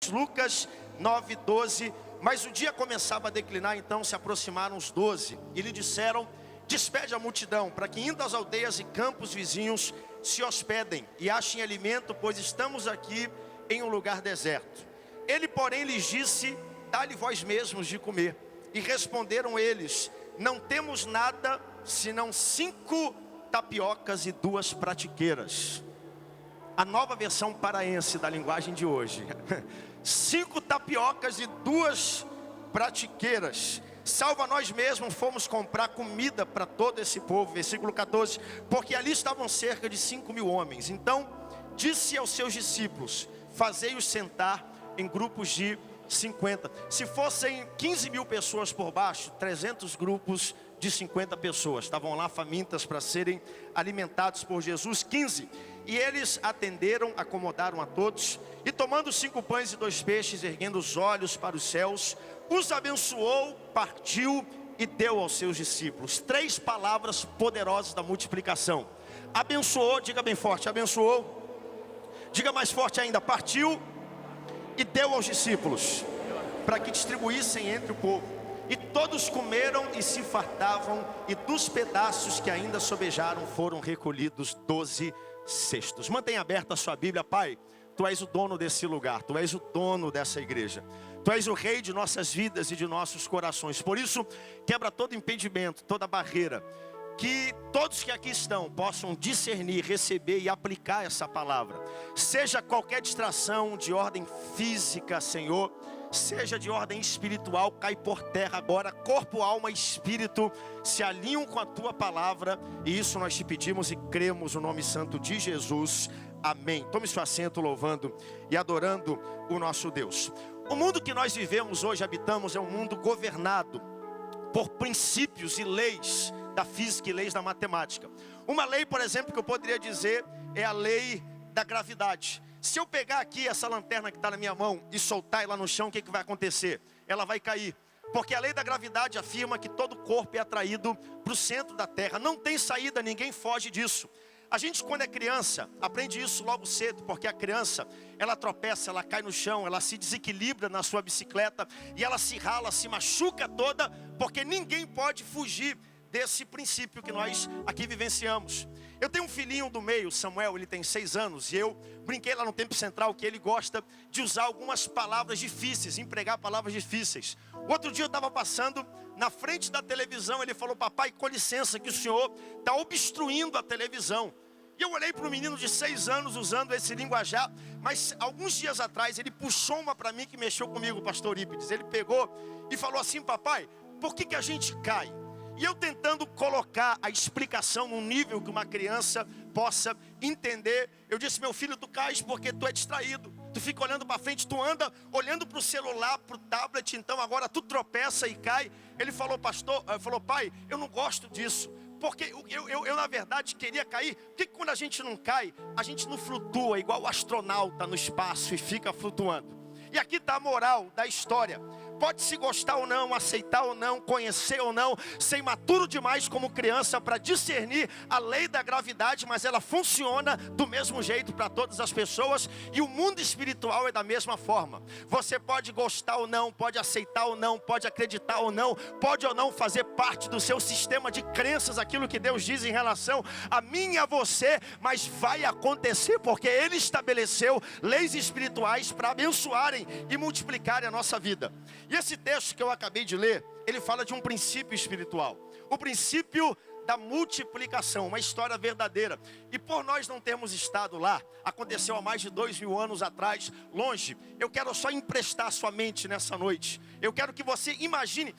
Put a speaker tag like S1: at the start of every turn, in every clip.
S1: importante. Lucas 9:12. Mas o dia começava a declinar, então se aproximaram os 12 e lhe disseram: despede a multidão, para que indo às aldeias e campos vizinhos se hospedem e achem alimento, pois estamos aqui em um lugar deserto. Ele, porém, lhes disse: dá-lhe vós mesmos de comer. E responderam eles: não temos nada senão 5 tapiocas e 2 pratiqueiras. A nova versão paraense da linguagem de hoje. 5 tapiocas e 2 pratiqueiras. Salva nós mesmos, fomos comprar comida para todo esse povo. Versículo 14. Porque ali estavam cerca de 5.000 homens. Então disse aos seus discípulos: fazei-os sentar em grupos de 50. Se fossem 15.000 pessoas por baixo, 300 grupos de 50 pessoas. Estavam lá famintas para serem alimentados por Jesus. 15. E eles atenderam, acomodaram a todos. E tomando 5 pães e 2 peixes, erguendo os olhos para os céus, os abençoou, partiu e deu aos seus discípulos. 3 palavras poderosas da multiplicação. Abençoou, diga bem forte, abençoou. Diga mais forte ainda, partiu e deu aos discípulos, para que distribuíssem entre o povo. E todos comeram e se fartavam, e dos pedaços que ainda sobejaram foram recolhidos 12 cestos. Mantenha aberta a sua Bíblia. Pai, Tu és o dono desse lugar, Tu és o dono dessa igreja, Tu és o rei de nossas vidas e de nossos corações. Por isso, quebra todo impedimento, toda barreira, que todos que aqui estão possam discernir, receber e aplicar essa palavra. Seja qualquer distração de ordem física, Senhor, seja de ordem espiritual, cai por terra agora. Corpo, alma e espírito se alinham com a Tua palavra. E isso nós te pedimos e cremos no nome santo de Jesus. Amém. Tome seu assento louvando e adorando o nosso Deus. O mundo que nós vivemos hoje, habitamos, é um mundo governado por princípios e leis da física e leis da matemática. Uma lei, por exemplo, que eu poderia dizer é a lei da gravidade. Se eu pegar aqui essa lanterna que está na minha mão e soltar ela no chão, o que vai acontecer? Ela vai cair. Porque a lei da gravidade afirma que todo corpo é atraído para o centro da terra. Não tem saída, ninguém foge disso. A gente, quando é criança, aprende isso logo cedo, porque a criança, ela tropeça, ela cai no chão, ela se desequilibra na sua bicicleta e ela se rala, se machuca toda, porque ninguém pode fugir desse princípio que nós aqui vivenciamos. Eu tenho um filhinho do meio, Samuel, ele tem 6 anos, e eu brinquei lá no Tempo Central que ele gosta de usar algumas palavras difíceis, empregar palavras difíceis. O outro dia eu estava passando na frente da televisão, ele falou: papai, com licença que o senhor está obstruindo a televisão. E eu olhei para o menino de 6 anos usando esse linguajar, mas alguns dias atrás ele puxou uma para mim que mexeu comigo, pastor Eurípides. Ele pegou e falou assim: papai, por que a gente cai? E eu tentando colocar a explicação num nível que uma criança possa entender, eu disse: meu filho, tu cais porque tu é distraído. Tu fica olhando para frente, tu anda olhando para o celular, para o tablet, então agora tu tropeça e cai. Ele falou: pai, eu não gosto disso. Porque eu na verdade queria cair. Porque quando a gente não cai, a gente não flutua igual o astronauta no espaço e fica flutuando. E aqui está a moral da história. Pode-se gostar ou não, aceitar ou não, conhecer ou não, ser imaturo demais como criança para discernir a lei da gravidade, mas ela funciona do mesmo jeito para todas as pessoas. E o mundo espiritual é da mesma forma. Você pode gostar ou não, pode aceitar ou não, pode acreditar ou não, pode ou não fazer parte do seu sistema de crenças, aquilo que Deus diz em relação a mim e a você, mas vai acontecer porque Ele estabeleceu leis espirituais para abençoarem e multiplicarem a nossa vida. E esse texto que eu acabei de ler, ele fala de um princípio espiritual. O princípio da multiplicação, uma história verdadeira. E por nós não termos estado lá, aconteceu há mais de 2.000 anos atrás, longe. Eu quero só emprestar sua mente nessa noite. Eu quero que você imagine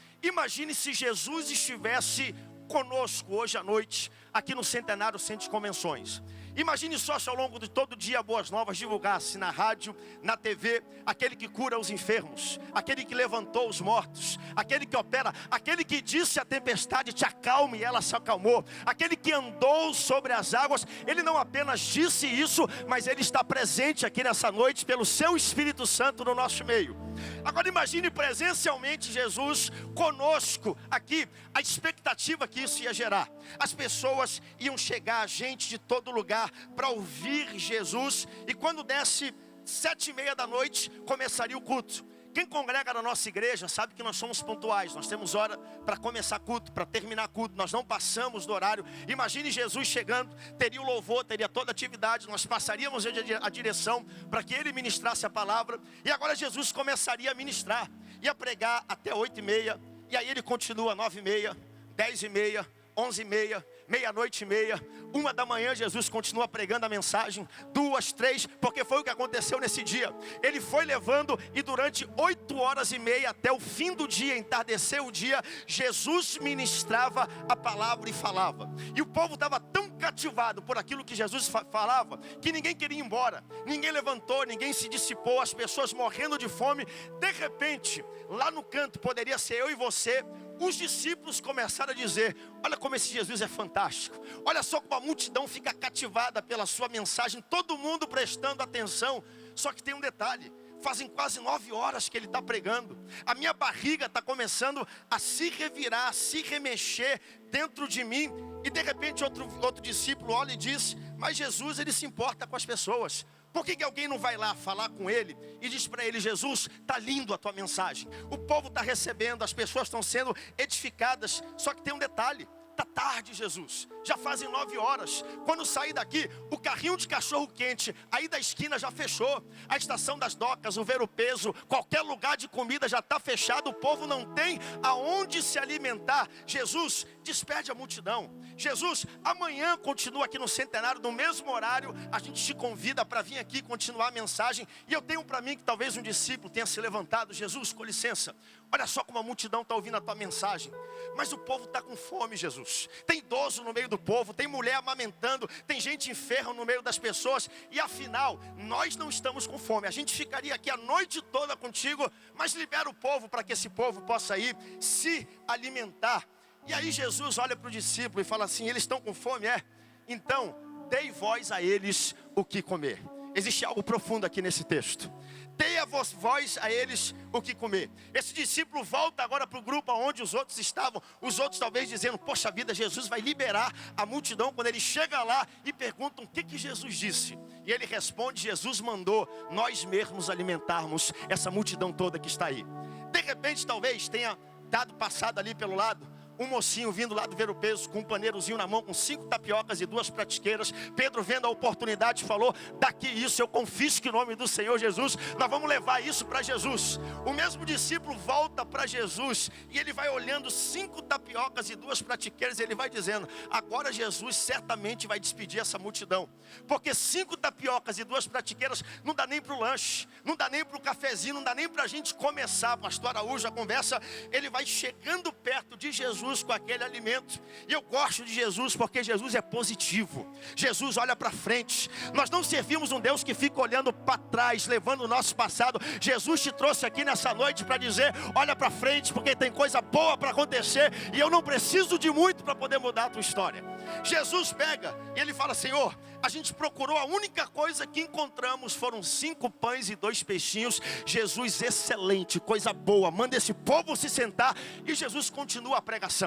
S1: se Jesus estivesse conosco hoje à noite, aqui no Centenário Centro de Convenções. Imagine só se ao longo de todo dia Boas Novas divulgasse na rádio, na TV, aquele que cura os enfermos, aquele que levantou os mortos, aquele que opera, aquele que disse à tempestade: te acalme, e ela se acalmou, aquele que andou sobre as águas. Ele não apenas disse isso, mas ele está presente aqui nessa noite pelo seu Espírito Santo no nosso meio. Agora imagine presencialmente Jesus conosco aqui, a expectativa que isso ia gerar. As pessoas iam chegar, gente de todo lugar, para ouvir Jesus. E quando desse 7h30 da noite começaria o culto. Quem congrega na nossa igreja sabe que nós somos pontuais. Nós temos hora para começar culto, para terminar culto. Nós não passamos do horário. Imagine Jesus chegando, teria o louvor, teria toda a atividade. Nós passaríamos a direção para que ele ministrasse a palavra. E agora Jesus começaria a ministrar, ia pregar até 8h30. E aí ele continua 9h30, 10h30, 11h30, meia-noite e meia, 1h Jesus continua pregando a mensagem, 2, 3, porque foi o que aconteceu nesse dia. Ele foi levando e durante 8h30 até o fim do dia, entardeceu o dia, Jesus ministrava a palavra e falava. E o povo estava tão cativado por aquilo que Jesus falava, que ninguém queria ir embora, ninguém levantou, ninguém se dissipou, as pessoas morrendo de fome. De repente, lá no canto, poderia ser eu e você, os discípulos começaram a dizer: olha como esse Jesus é fantástico, olha só como a multidão fica cativada pela sua mensagem, todo mundo prestando atenção. Só que tem um detalhe: fazem quase 9 horas que ele está pregando, a minha barriga está começando a se revirar, a se remexer dentro de mim. E de repente outro discípulo olha e diz: mas Jesus, ele se importa com as pessoas. Por que alguém não vai lá falar com ele e diz para ele: Jesus, está lindo a tua mensagem, o povo está recebendo, as pessoas estão sendo edificadas. Só que tem um detalhe: está tarde, Jesus, já fazem 9 horas. Quando sair daqui, o carrinho de cachorro quente aí da esquina já fechou, a estação das docas, o Ver-o-Peso, qualquer lugar de comida já está fechado, o povo não tem aonde se alimentar. Jesus, despede a multidão. Jesus, amanhã continua aqui no Centenário, no mesmo horário, a gente te convida para vir aqui continuar a mensagem. E eu tenho para mim que talvez um discípulo tenha se levantado: Jesus, com licença, olha só como a multidão está ouvindo a tua mensagem, mas o povo está com fome, Jesus. Tem idoso no meio do povo, tem mulher amamentando, tem gente enferma no meio das pessoas. E afinal, nós não estamos com fome, a gente ficaria aqui a noite toda contigo, mas libera o povo para que esse povo possa ir se alimentar. E aí Jesus olha para o discípulo e fala assim: eles estão com fome, é? Então, dei voz a eles o que comer. Existe algo profundo aqui nesse texto. Dei a voz a eles o que comer. Esse discípulo volta agora para o grupo onde os outros estavam. Os outros talvez dizendo: poxa vida, Jesus vai liberar a multidão. Quando ele chega lá e perguntam: o que Jesus disse? E ele responde: Jesus mandou nós mesmos alimentarmos essa multidão toda que está aí. De repente talvez tenha dado passado ali pelo lado um mocinho vindo lá do Ver-o-Peso com um paneirozinho na mão, com 5 tapiocas e 2 pratiqueiras. Pedro, vendo a oportunidade, falou: daqui isso, eu confisco em nome do Senhor Jesus, nós vamos levar isso para Jesus. O mesmo discípulo volta para Jesus e ele vai olhando 5 tapiocas e 2 pratiqueiras, e ele vai dizendo: agora Jesus certamente vai despedir essa multidão, porque 5 tapiocas e 2 pratiqueiras não dá nem para o lanche, não dá nem para o cafezinho, não dá nem para a gente começar. Pastor Araújo, a conversa, ele vai chegando perto de Jesus com aquele alimento. E eu gosto de Jesus porque Jesus é positivo, Jesus olha para frente. Nós não servimos um Deus que fica olhando para trás, levando o nosso passado. Jesus te trouxe aqui nessa noite para dizer: olha para frente, porque tem coisa boa para acontecer, e eu não preciso de muito para poder mudar a tua história. Jesus pega e ele fala: Senhor, a gente procurou, a única coisa que encontramos foram 5 pães e 2 peixinhos. Jesus, excelente, coisa boa, manda esse povo se sentar. E Jesus continua a pregação.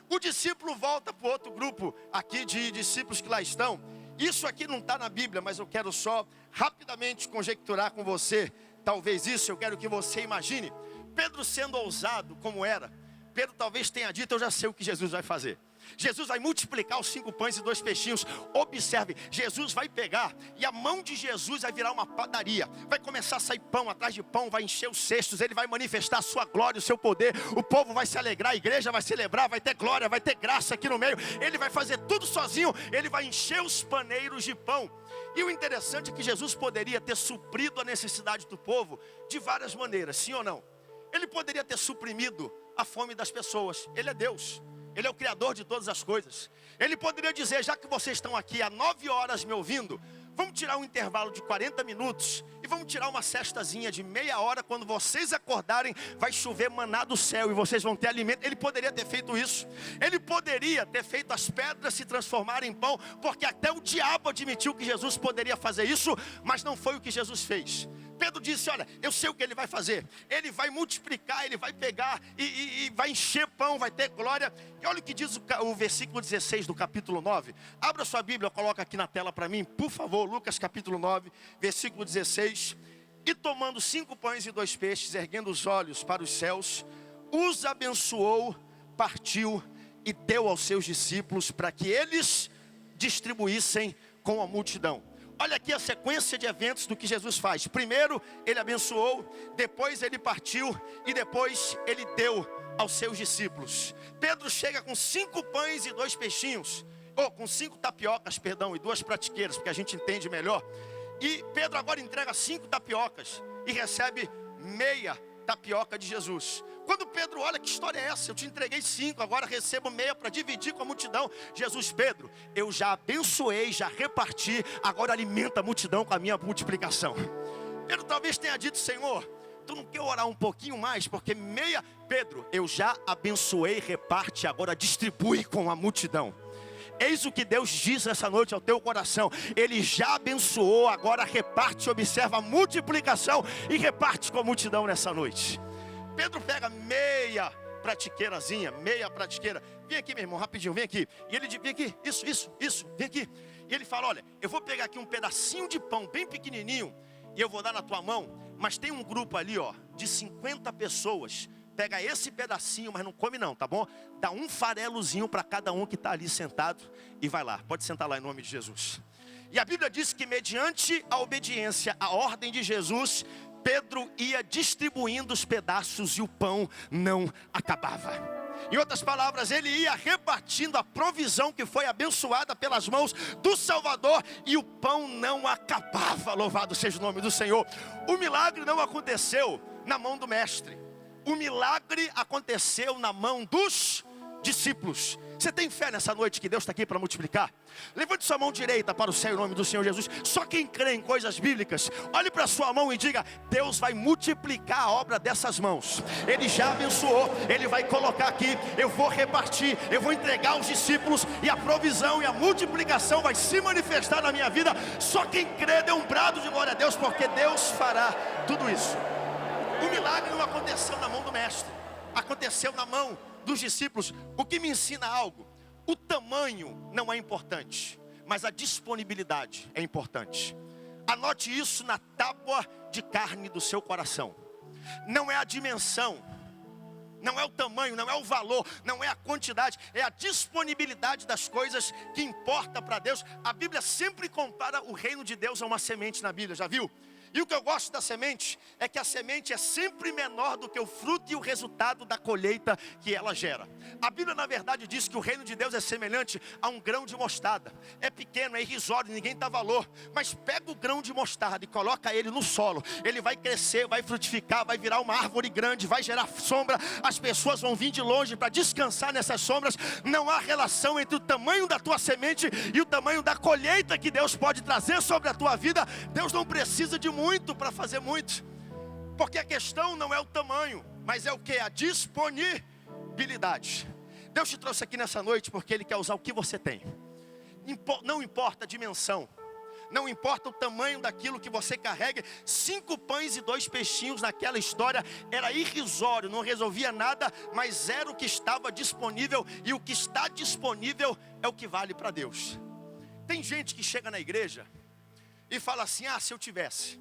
S1: O discípulo volta para o outro grupo aqui de discípulos que lá estão. Isso aqui não está na Bíblia, mas eu quero só rapidamente conjecturar com você. Talvez isso eu quero que você imagine. Pedro, sendo ousado como era, Pedro talvez tenha dito: eu já sei o que Jesus vai fazer. Jesus vai multiplicar os 5 pães e 2 peixinhos. Observe, Jesus vai pegar, e a mão de Jesus vai virar uma padaria. Vai começar a sair pão atrás de pão, vai encher os cestos. Ele vai manifestar a sua glória, o seu poder. O povo vai se alegrar, a igreja vai celebrar, vai ter glória, vai ter graça aqui no meio. Ele vai fazer tudo sozinho, ele vai encher os paneiros de pão. E o interessante é que Jesus poderia ter suprido a necessidade do povo de várias maneiras, sim ou não? Ele poderia ter suprimido a fome das pessoas. Ele é Deus, Ele é o Criador de todas as coisas. Ele poderia dizer: já que vocês estão aqui há 9 horas me ouvindo, vamos tirar um intervalo de 40 minutos e vamos tirar uma cestazinha de meia hora. Quando vocês acordarem, vai chover maná do céu e vocês vão ter alimento. Ele poderia ter feito isso. Ele poderia ter feito as pedras se transformarem em pão, porque até o diabo admitiu que Jesus poderia fazer isso, mas não foi o que Jesus fez. Pedro disse: olha, eu sei o que ele vai fazer. Ele vai multiplicar, ele vai pegar e vai encher pão, vai ter glória. E olha o que diz o versículo 16 do capítulo 9. Abra sua Bíblia, coloca aqui na tela para mim, por favor. Lucas capítulo 9, versículo 16. 16, e tomando 5 pães e 2 peixes, erguendo os olhos para os céus, os abençoou, partiu e deu aos seus discípulos para que eles distribuíssem com a multidão. Olha aqui a sequência de eventos do que Jesus faz. Primeiro ele abençoou, depois ele partiu e depois ele deu aos seus discípulos. Pedro chega com 5 pães e 2 peixinhos, ou com 5 tapiocas, perdão, e 2 pratiqueiras, porque a gente entende melhor. E Pedro agora entrega 5 tapiocas e recebe meia tapioca de Jesus. Quando Pedro olha, que história é essa? Eu te entreguei 5, agora recebo meia para dividir com a multidão. Jesus, Pedro, eu já abençoei, já reparti, agora alimenta a multidão com a minha multiplicação. Pedro talvez tenha dito: Senhor, tu não quer orar um pouquinho mais? Porque meia, Pedro, eu já abençoei, reparte, agora distribui com a multidão. Eis o que Deus diz essa noite ao teu coração. Ele já abençoou, agora reparte, observa a multiplicação e reparte com a multidão nessa noite. Pedro pega meia pratiqueirazinha, meia pratiqueira. Vem aqui, meu irmão, rapidinho, vem aqui. E ele diz: vem aqui, isso, vem aqui. E ele fala: olha, eu vou pegar aqui um pedacinho de pão bem pequenininho e eu vou dar na tua mão. Mas tem um grupo ali, ó, de 50 pessoas. Pega esse pedacinho, mas não come não, tá bom? Dá um farelozinho para cada um que está ali sentado e vai lá. Pode sentar lá em nome de Jesus. E a Bíblia diz que mediante a obediência à ordem de Jesus, Pedro ia distribuindo os pedaços e o pão não acabava. Em outras palavras, ele ia repartindo a provisão que foi abençoada pelas mãos do Salvador e o pão não acabava. Louvado seja o nome do Senhor. O milagre não aconteceu na mão do mestre. O milagre aconteceu na mão dos discípulos. Você tem fé nessa noite que Deus está aqui para multiplicar? Levante sua mão direita para o céu em nome do Senhor Jesus. Só quem crê em coisas bíblicas, olhe para sua mão e diga: Deus vai multiplicar a obra dessas mãos. Ele já abençoou, Ele vai colocar aqui. Eu vou repartir, eu vou entregar aos discípulos, e a provisão e a multiplicação vai se manifestar na minha vida. Só quem crê, dê um brado de glória a Deus, porque Deus fará tudo isso. O milagre não aconteceu na mão do mestre, aconteceu na mão dos discípulos. O que me ensina algo: o tamanho não é importante, mas a disponibilidade é importante. Anote isso na tábua de carne do seu coração. Não é a dimensão, não é o tamanho, não é o valor, não é a quantidade, é a disponibilidade das coisas que importa para Deus. A Bíblia sempre compara o reino de Deus a uma semente na Bíblia, já viu? E o que eu gosto da semente é que a semente é sempre menor do que o fruto e o resultado da colheita que ela gera. A Bíblia na verdade diz que o reino de Deus é semelhante a um grão de mostarda. É pequeno, é irrisório, ninguém dá valor. Mas pega o grão de mostarda e coloca ele no solo. Ele vai crescer, vai frutificar, vai virar uma árvore grande, vai gerar sombra. As pessoas vão vir de longe para descansar nessas sombras. Não há relação entre o tamanho da tua semente e o tamanho da colheita que Deus pode trazer sobre a tua vida. Deus não precisa de muito para fazer muito, porque a questão não é o tamanho, mas é o que? A disponibilidade. Deus te trouxe aqui nessa noite porque Ele quer usar o que você tem. Não importa a dimensão, não importa o tamanho daquilo que você carrega. 5 pães e 2 peixinhos naquela história era irrisório, não resolvia nada, mas era o que estava disponível, e o que está disponível é o que vale para Deus. Tem gente que chega na igreja e fala assim: ah, se eu tivesse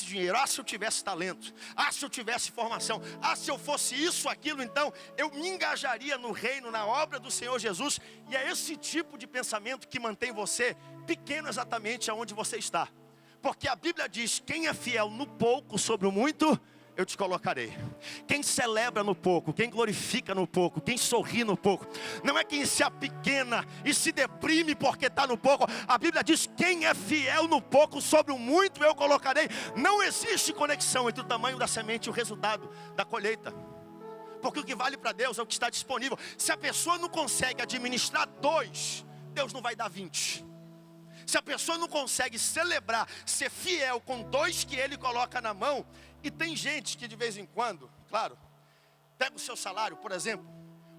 S1: dinheiro, ah, se eu tivesse talento, ah, se eu tivesse formação, ah, se eu fosse isso, aquilo, então eu me engajaria no reino, na obra do Senhor Jesus. E é esse tipo de pensamento que mantém você pequeno exatamente aonde você está. Porque a Bíblia diz: quem é fiel no pouco, sobre o muito eu te colocarei. Quem celebra no pouco, quem glorifica no pouco, quem sorri no pouco, não é quem se apequena e se deprime porque está no pouco. A Bíblia diz: quem é fiel no pouco, sobre o muito eu colocarei. Não existe conexão entre o tamanho da semente e o resultado da colheita, porque o que vale para Deus é o que está disponível. Se a pessoa não consegue administrar 2, Deus não vai dar 20. Se a pessoa não consegue celebrar, ser fiel com 2 que Ele coloca na mão. E tem gente que de vez em quando, claro, pega o seu salário, por exemplo.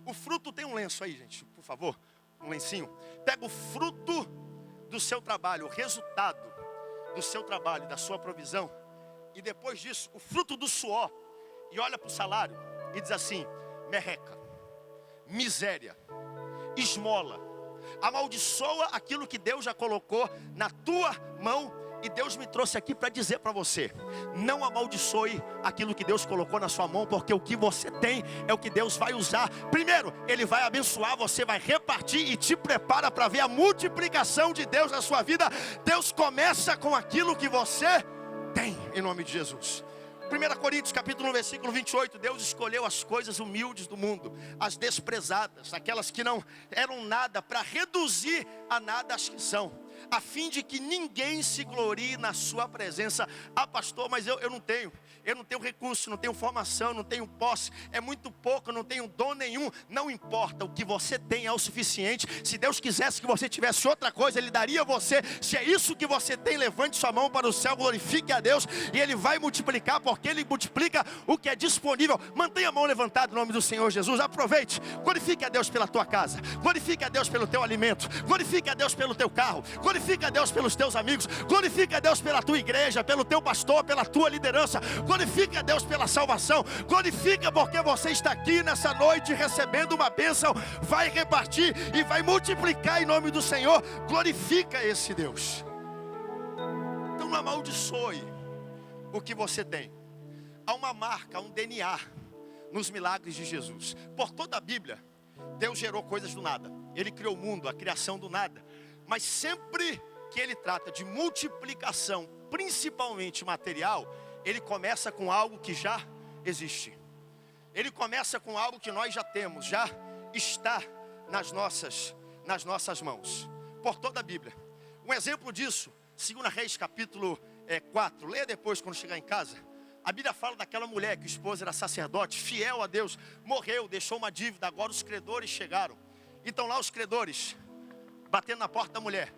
S1: O fruto, tem um lenço aí, gente, por favor, um lencinho. Pega o fruto do seu trabalho, o resultado do seu trabalho, da sua provisão, e depois disso, o fruto do suor, e olha para o salário e diz assim: merreca, miséria, esmola. Amaldiçoa aquilo que Deus já colocou na tua mão E Deus me trouxe aqui para dizer para você: não amaldiçoe aquilo que Deus colocou na sua mão, porque o que você tem é o que Deus vai usar. Primeiro, Ele vai abençoar, você vai repartir e te prepara para ver a multiplicação de Deus na sua vida. Deus começa com aquilo que você tem, em nome de Jesus. 1 Coríntios capítulo 1, versículo 28, Deus escolheu as coisas humildes do mundo, as desprezadas, aquelas que não eram nada, para reduzir a nada as que são, a fim de que ninguém se glorie na sua presença. Ah, pastor, mas eu não tenho recurso, não tenho formação, não tenho posse, é muito pouco, não tenho dom nenhum. Não importa, o que você tem é o suficiente. Se Deus quisesse que você tivesse outra coisa, Ele daria a você. Se é isso que você tem, levante sua mão para o céu, glorifique a Deus, e Ele vai multiplicar, porque Ele multiplica o que é disponível. Mantenha a mão levantada em nome do Senhor Jesus. Aproveite, glorifique a Deus pela tua casa, glorifique a Deus pelo teu alimento, glorifique a Deus pelo teu carro, glorifique a Deus pelos teus amigos, glorifique a Deus pela tua igreja, pelo teu pastor, pela tua liderança. Glorifique a Deus pela salvação. Glorifica porque você está aqui nessa noite recebendo uma bênção. Vai repartir e vai multiplicar em nome do Senhor. Glorifica esse Deus. Então não amaldiçoe o que você tem. Há uma marca, um DNA nos milagres de Jesus. Por toda a Bíblia, Deus gerou coisas do nada. Ele criou o mundo, a criação do nada. Mas sempre que Ele trata de multiplicação, principalmente material, Ele começa com algo que já existe. Ele começa com algo que nós já temos, já está nas nossas mãos. Por toda a Bíblia. Um exemplo disso, 2 Reis capítulo 4. Leia depois quando chegar em casa. A Bíblia fala daquela mulher que o esposo era sacerdote, fiel a Deus, morreu, deixou uma dívida, agora os credores chegaram. Então lá os credores, batendo na porta da mulher: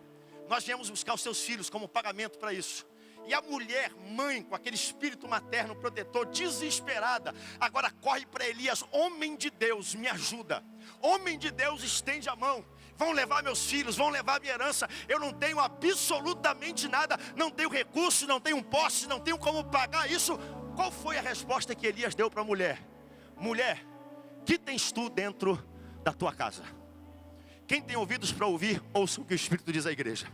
S1: nós viemos buscar os seus filhos como pagamento para isso. E a mulher, mãe, com aquele espírito materno protetor, desesperada, agora corre para Elias: homem de Deus, me ajuda. Homem de Deus, estende a mão. Vão levar meus filhos, vão levar minha herança. Eu não tenho absolutamente nada, não tenho recursos, não tenho posse, não tenho como pagar isso. Qual foi a resposta que Elias deu para a mulher? Mulher, que tens tu dentro da tua casa? Quem tem ouvidos para ouvir, ouça o que o Espírito diz à igreja.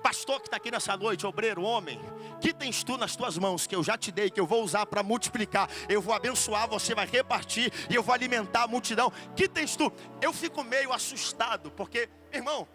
S1: Pastor que está aqui nessa noite, obreiro, homem, que tens tu nas tuas mãos, que eu já te dei, que eu vou usar para multiplicar, eu vou abençoar, você vai repartir e eu vou alimentar a multidão. Que tens tu? Eu fico meio assustado, porque, irmão,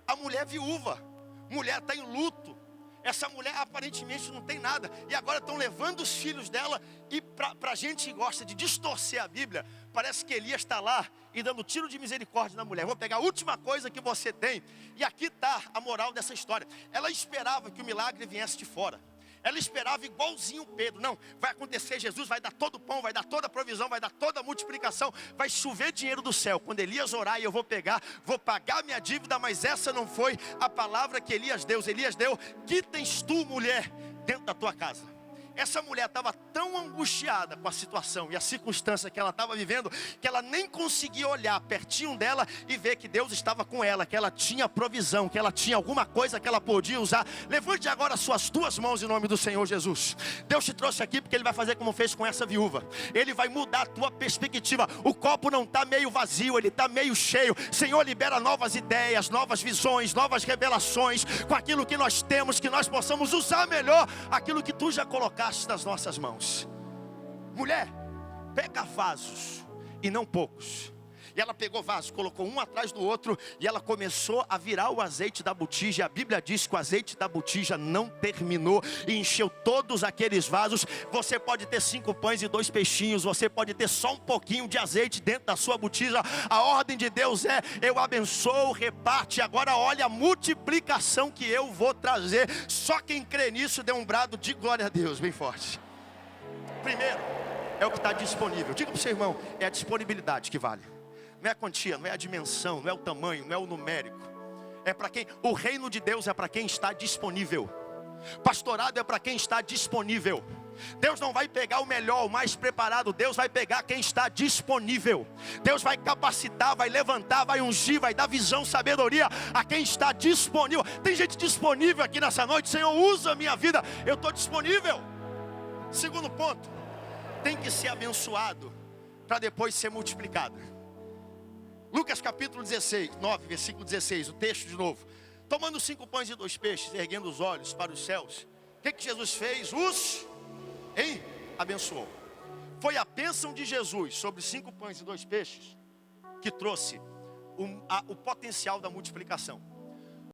S1: a mulher viúva, mulher está em luto. Essa mulher aparentemente não tem nada, e agora estão levando os filhos dela. E para a gente que gosta de distorcer a Bíblia, parece que Elias está lá e dando tiro de misericórdia na mulher. Vou pegar a última coisa que você tem. E aqui está a moral dessa história. Ela esperava que o milagre viesse de fora. Ela esperava igualzinho Pedro. Não, vai acontecer, Jesus vai dar todo o pão, vai dar toda a provisão, vai dar toda a multiplicação, vai chover dinheiro do céu. Quando Elias orar, e eu vou pagar minha dívida. Mas essa não foi a palavra que Elias deu. Elias deu: que tens tu, mulher, dentro da tua casa? Essa mulher estava tão angustiada com a situação e a circunstância que ela estava vivendo, que ela nem conseguia olhar pertinho dela e ver que Deus estava com ela, que ela tinha provisão, que ela tinha alguma coisa que ela podia usar. Levante agora as suas duas mãos em nome do Senhor Jesus. Deus te trouxe aqui porque Ele vai fazer como fez com essa viúva. Ele vai mudar a tua perspectiva. O copo não está meio vazio, ele está meio cheio. Senhor, libera novas ideias, novas visões, novas revelações, com aquilo que nós temos, que nós possamos usar melhor aquilo que Tu já colocaste nas nossas mãos. Mulher, pega vasos, e não poucos. E ela pegou vasos, colocou um atrás do outro, e ela começou a virar o azeite da botija. E a Bíblia diz que o azeite da botija não terminou, e encheu todos aqueles vasos. Você pode ter 5 pães e 2 peixinhos, você pode ter só um pouquinho de azeite dentro da sua botija. A ordem de Deus é: eu abençoo, reparte. Agora olha a multiplicação que eu vou trazer. Só quem crê nisso dê um brado de glória a Deus bem forte. Primeiro, é o que está disponível. Diga para o seu irmão: é a disponibilidade que vale. Não é a quantia, não é a dimensão, não é o tamanho, não é o numérico. É para quem, o reino de Deus é para quem está disponível. Pastorado é para quem está disponível. Deus não vai pegar o melhor, o mais preparado. Deus vai pegar quem está disponível. Deus vai capacitar, vai levantar, vai ungir, vai dar visão, sabedoria a quem está disponível. Tem gente disponível aqui nessa noite. Senhor, usa a minha vida, eu estou disponível. Segundo ponto, tem que ser abençoado para depois ser multiplicado. Lucas capítulo 16, 9, versículo 16, o texto de novo. Tomando 5 pães e 2 peixes, erguendo os olhos para os céus, o que Jesus fez? Abençoou. Foi a bênção de Jesus sobre 5 pães e 2 peixes que trouxe o potencial da multiplicação.